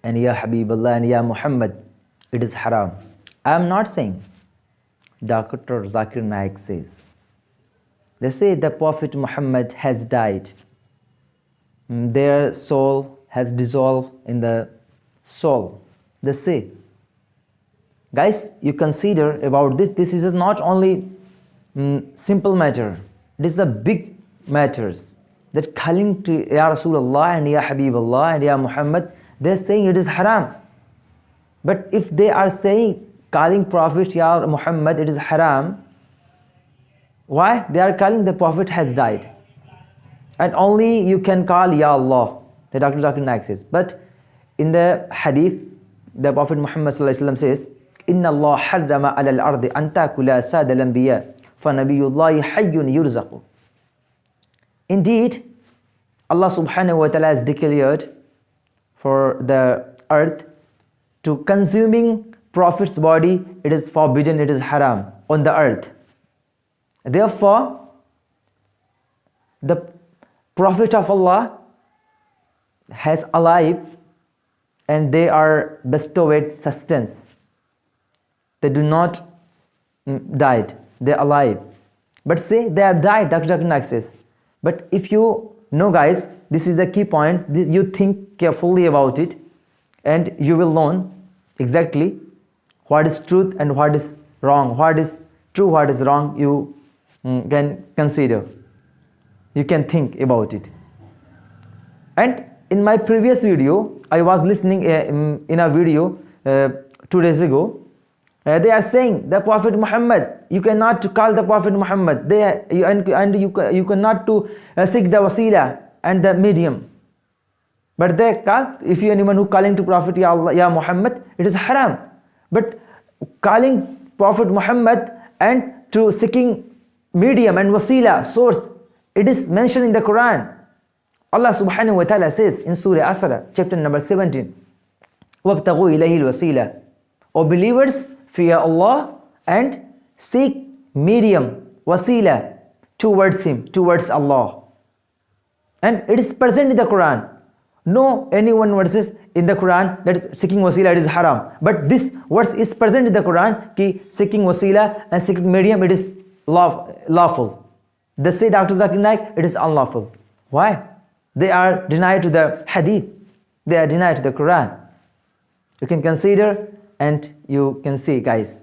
and Ya Habiballah and Ya Muhammad, it is haram. I am not saying. Dr. Zakir Naik says. They say the Prophet Muhammad has died. Their soul has dissolved in the soul. They say. Guys, you consider about this. This is not only simple matter. It is a big matters. That calling to Ya Rasulullah and Ya Habiballah and Ya Muhammad, they are saying it is haram. But if they are saying calling Prophet Ya Muhammad, it is haram, why? They are calling the Prophet has died. And only you can call Ya Allah, the Dr. Zakir Naik says. But in the hadith, the Prophet Muhammad says, Inna Allah harrama ala al-ardi an takula sada al-anbiya fa nabiyullahi hayyun yurzaqu. Indeed, Allah subhanahu wa ta'ala has declared for the earth to consuming Prophet's body, it is forbidden, it is haram on the earth. Therefore, the Prophet of Allah has alive and they are bestowed sustenance. They do not died, they are alive. But say they have died, Dr. Zakir Naik says. But if you know, guys, this is a key point. This, you think carefully about it and you will learn exactly what is truth and what is wrong, what is true, what is wrong. You can consider, you can think about it. And in my previous video, I was listening in a video 2 days ago. They are saying the Prophet Muhammad, you cannot call the Prophet Muhammad, you cannot to seek the wasila and the medium. But they call, if you anyone who calling to Prophet Ya Allah, Ya Muhammad, it is haram. But calling Prophet Muhammad and to seeking medium and wasila, source, it is mentioned in the Qur'an. Allah subhanahu wa ta'ala says in Surah Asra, chapter number 17, وَابْتَغُوا إِلَيْهِ الْوَسِيلَةِ. O believers, fear Allah and seek medium, wasila, towards Him, towards Allah. And it is present in the Quran. No anyone verses in the Quran that seeking wasila is haram. But this verse is present in the Quran, ki seeking wasila and seeking medium, it is lawful. They say, Dr. Zakir Naik, it is unlawful. Why? They are denied to the hadith. They are denied to the Quran. You can consider and you can see, guys.